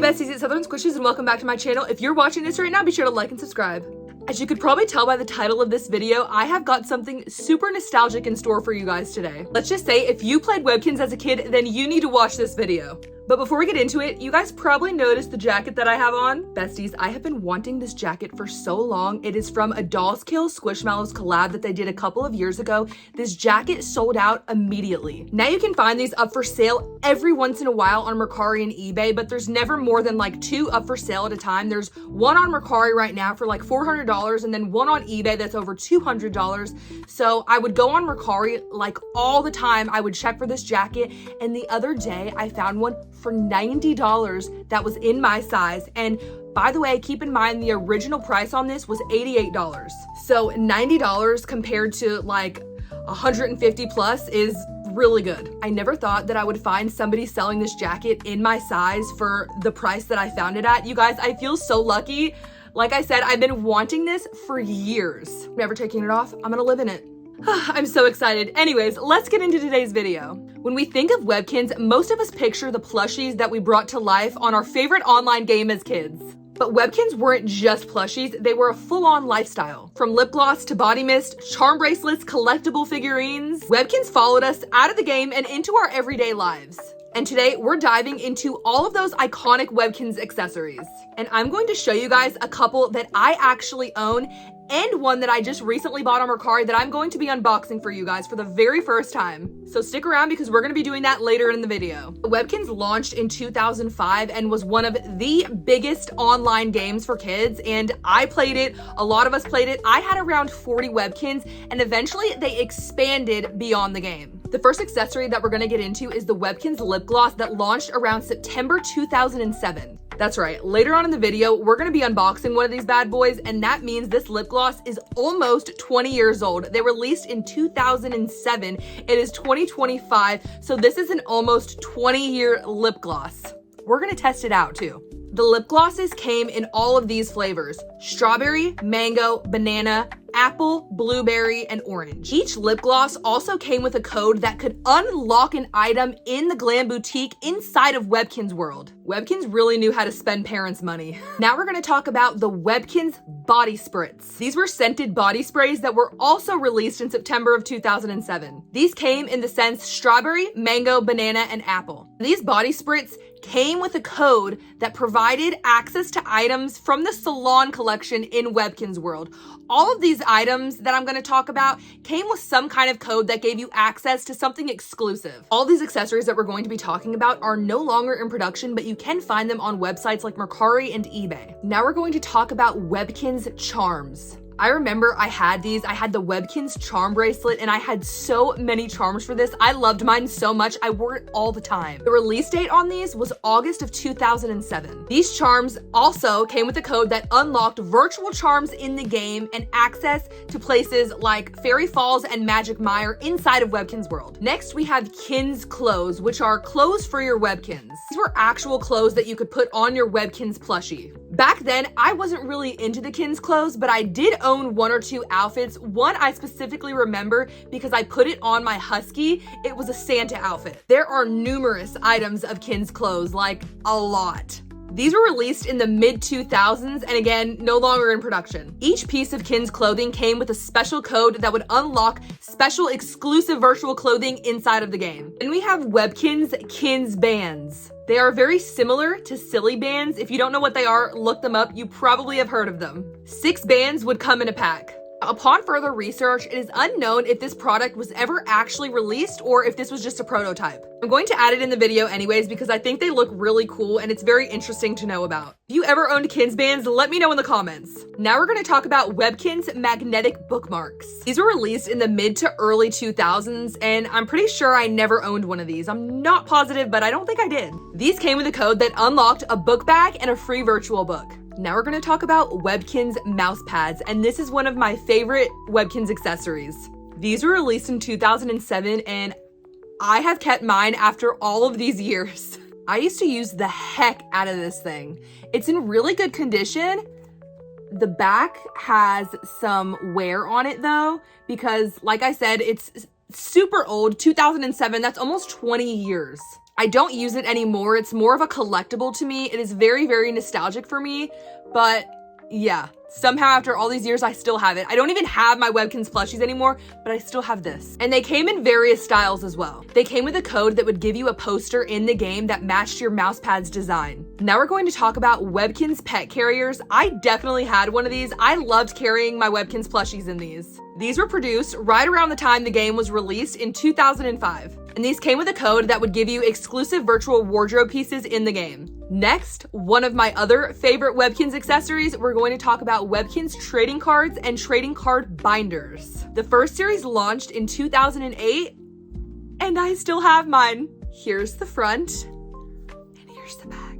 besties, it's Southern Squishes and welcome back to my channel. If you're watching this right now, be sure to like and subscribe. As you could probably tell by the title of this video, I have got something super nostalgic in store for you guys today. Let's just say if you played Webkinz as a kid, then you need to watch this video. But before we get into it, you guys probably noticed the jacket that I have on. Besties, I have been wanting this jacket for so long. It is from a Dolls Kill Squishmallows collab that they did a couple of years ago. This jacket sold out immediately. Now you can find these up for sale every once in a while on Mercari and eBay, but there's never more than like 2 up for sale at a time. There's one on Mercari right now for like $400 and then one on eBay that's over $200. So I would go on Mercari like all the time. I would check for this jacket, and the other day I found one for $90 that was in my size. And by the way, keep in mind the original price on this was $88. So $90 compared to like 150 plus is really good. I never thought that I would find somebody selling this jacket in my size for the price that I found it at. You guys, I feel so lucky. Like I said, I've been wanting this for years. Never taking it off. I'm gonna live in it. I'm so excited. Anyways, let's get into today's video. When we think of Webkinz, most of us picture the plushies that we brought to life on our favorite online game as kids. But Webkinz weren't just plushies, they were a full-on lifestyle. From lip gloss to body mist, charm bracelets, collectible figurines, Webkinz followed us out of the game and into our everyday lives. And today we're diving into all of those iconic Webkinz accessories. And I'm going to show you guys a couple that I actually own and one that I just recently bought on Mercari that I'm going to be unboxing for you guys for the very first time. So stick around because we're gonna be doing that later in the video. Webkinz launched in 2005 and was one of the biggest online games for kids, and I played it, a lot of us played it. I had around 40 Webkinz, and eventually they expanded beyond the game. The first accessory that we're gonna get into is the Webkinz lip gloss that launched around September 2007. That's right, later on in the video, we're gonna be unboxing one of these bad boys, and that means this lip gloss is almost 20 years old. They released in 2007. It is 2025, so this is an almost 20-year lip gloss. We're gonna test it out too. The lip glosses came in all of these flavors: strawberry, mango, banana, apple, blueberry, and orange. Each lip gloss also came with a code that could unlock an item in the glam boutique inside of Webkinz world. Webkinz really knew how to spend parents' money. Now we're gonna talk about the Webkinz body spritz. These were scented body sprays that were also released in September of 2007. These came in the scents strawberry, mango, banana, and apple. These body spritz came with a code that provided access to items from the salon collection in Webkinz world. All of these items that I'm going to talk about came with some kind of code that gave you access to something exclusive. All these accessories that we're going to be talking about are no longer in production, but you can find them on websites like Mercari and eBay. Now we're going to talk about Webkinz charms. I remember I had these. I had the Webkinz charm bracelet, and I had so many charms for this. I loved mine so much. I wore it all the time. The release date on these was August of 2007. These charms also came with a code that unlocked virtual charms in the game and access to places like Fairy Falls and Magic Mire inside of Webkinz world. Next, we have Kinz clothes, which are clothes for your Webkinz. These were actual clothes that you could put on your Webkinz plushie. Back then, I wasn't really into the Kinz clothes, but I did own 1 or 2 outfits. One I specifically remember because I put it on my husky. It was a Santa outfit. There are numerous items of Kinz clothes, like a lot. These were released in the mid-2000s and again, no longer in production. Each piece of Kinz clothing came with a special code that would unlock special exclusive virtual clothing inside of the game. And we have Webkinz Kinz bands. They are very similar to Silly bands. If you don't know what they are, look them up. You probably have heard of them. 6 bands would come in a pack. Upon further research, it is unknown if this product was ever actually released or if this was just a prototype. I'm going to add it in the video anyways because I think they look really cool and it's very interesting to know about. If you ever owned Kinz bands, let me know in the comments. Now we're going to talk about Webkinz magnetic bookmarks. These were released in the mid to early 2000s, and I'm pretty sure I never owned one of these. I'm not positive, but I don't think I did. These came with a code that unlocked a book bag and a free virtual book. Now we're going to talk about Webkinz mouse pads, and this is one of my favorite Webkinz accessories. These were released in 2007, and I have kept mine after all of these years. I used to use the heck out of this thing. It's in really good condition. The back has some wear on it though, because like I said, it's super old, 2007. That's almost 20 years. I don't use it anymore. It's more of a collectible to me. It is very, very nostalgic for me, but yeah, somehow after all these years, I still have it. I don't even have my Webkinz plushies anymore, but I still have this. And they came in various styles as well. They came with a code that would give you a poster in the game that matched your mouse pad's design. Now we're going to talk about Webkinz pet carriers. I definitely had one of these. I loved carrying my Webkinz plushies in these. These were produced right around the time the game was released in 2005. And these came with a code that would give you exclusive virtual wardrobe pieces in the game. Next, one of my other favorite Webkinz accessories, we're going to talk about Webkinz trading cards and trading card binders. The first series launched in 2008, and I still have mine. Here's the front, and here's the back.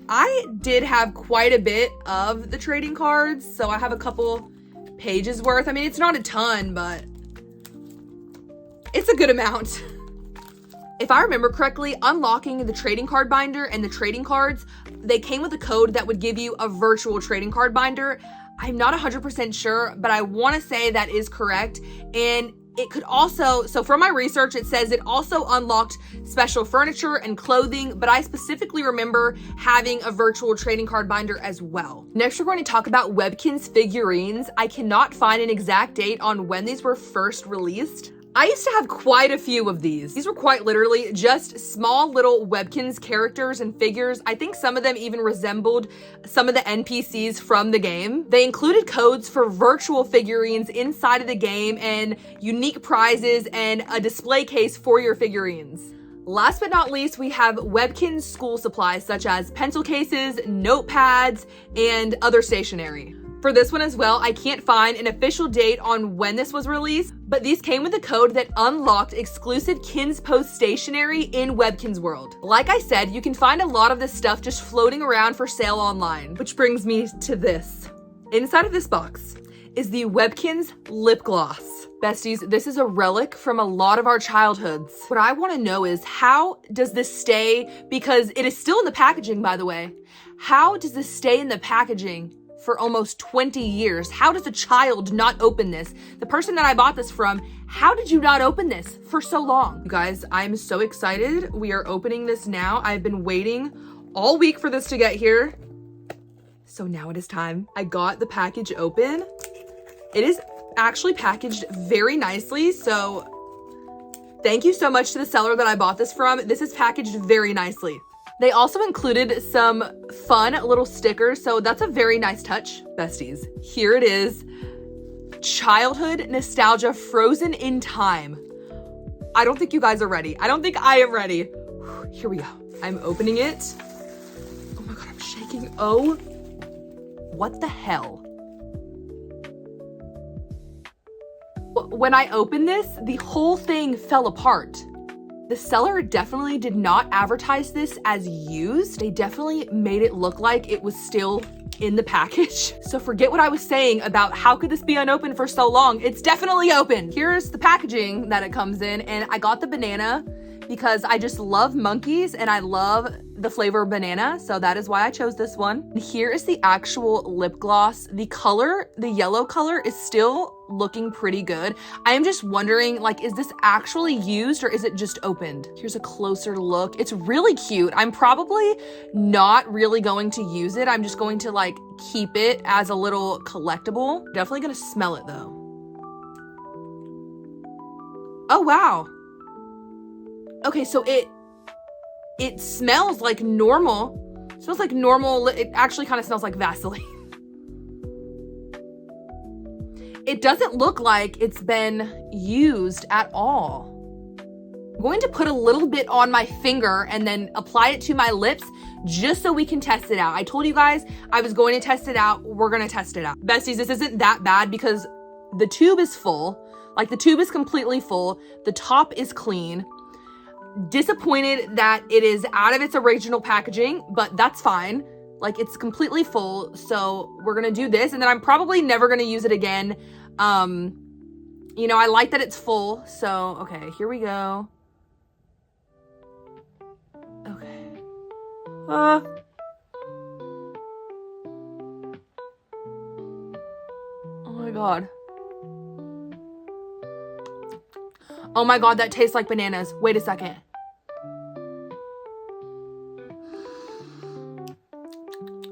I did have quite a bit of the trading cards, so I have a couple pages worth. I mean, it's not a ton, but it's a good amount. If I remember correctly, unlocking the trading card binder and the trading cards, they came with a code that would give you a virtual trading card binder. I'm not 100% sure, but I want to say that is correct. And it could also, so from my research, it says it also unlocked special furniture and clothing, but I specifically remember having a virtual trading card binder as well. Next, we're going to talk about Webkinz figurines. I cannot find an exact date on when these were first released. I used to have quite a few of these. These were quite literally just small little Webkinz characters and figures. I think some of them even resembled some of the NPCs from the game. They included codes for virtual figurines inside of the game and unique prizes and a display case for your figurines. Last but not least, we have Webkinz school supplies such as pencil cases, notepads, and other stationery. For this one as well, I can't find an official date on when this was released, but these came with a code that unlocked exclusive Kinz Post stationery in Webkinz World. Like I said, you can find a lot of this stuff just floating around for sale online, which brings me to this. Inside of this box is the Webkinz lip gloss. Besties, this is a relic from a lot of our childhoods. What I want to know is, how does this stay, because it is still in the packaging, by the way. How does this stay in the packaging for almost 20 years? How does a child not open this? The person that I bought this from, how did you not open this for so long? You guys, I'm so excited. We are opening this now. I've been waiting all week for this to get here. So now it is time. I got the package open. It is actually packaged very nicely. So thank you so much to the seller that I bought this from. This is packaged very nicely. They also included some fun little stickers, so that's a very nice touch. Besties, here it is. Childhood nostalgia frozen in time. I don't think you guys are ready. I don't think I am ready. Here we go. I'm opening it. Oh my God, I'm shaking. Oh, what the hell? When I opened this, the whole thing fell apart. The seller definitely did not advertise this as used. They definitely made it look like it was still in the package. So forget what I was saying about how could this be unopened for so long. It's definitely open. Here's the packaging that it comes in, and I got the banana because I just love monkeys and I love the flavor of banana, so that is why I chose this one. Here is the actual lip gloss. The color, the yellow color, is still looking pretty good. I am just wondering, like, is this actually used or is it just opened? Here's a closer look. It's really cute. I'm probably not really going to use it. I'm just going to like keep it as a little collectible. Definitely gonna smell it though. Oh wow. Okay, so it smells like normal. It smells like normal. It actually kind of smells like Vaseline. It doesn't look like it's been used at all. I'm going to put a little bit on my finger and then apply it to my lips just so we can test it out. I told you guys I was going to test it out. We're gonna test it out. Besties, this isn't that bad because the tube is full. Like, the tube is completely full. The top is clean. Disappointed that it is out of its original packaging, but that's fine. Like, it's completely full, so we're gonna do this, and then I'm probably never gonna use it again. You know, I like that it's full, so okay, here we go. Okay. Oh my God. Oh my God, that tastes like bananas. Wait a second.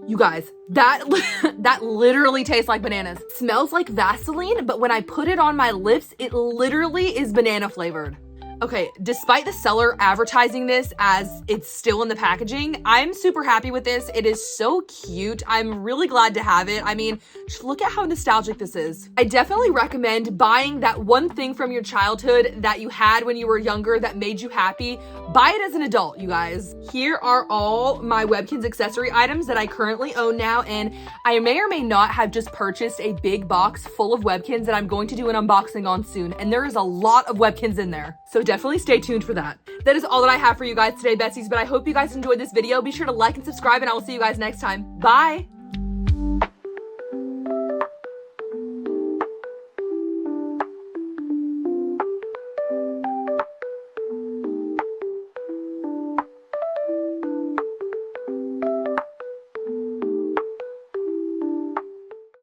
You guys, that literally tastes like bananas. Smells like Vaseline, but when I put it on my lips, it literally is banana flavored. Okay, despite the seller advertising this as it's still in the packaging, I'm super happy with this. It is so cute. I'm really glad to have it. I mean, just look at how nostalgic this is. I definitely recommend buying that one thing from your childhood that you had when you were younger that made you happy. Buy it as an adult, you guys. Here are all my Webkinz accessory items that I currently own now, and I may or may not have just purchased a big box full of Webkinz that I'm going to do an unboxing on soon, and there is a lot of Webkinz in there. So definitely stay tuned for that. That is all that I have for you guys today, Betsies, but I hope you guys enjoyed this video. Be sure to like and subscribe, and I will see you guys next time. Bye!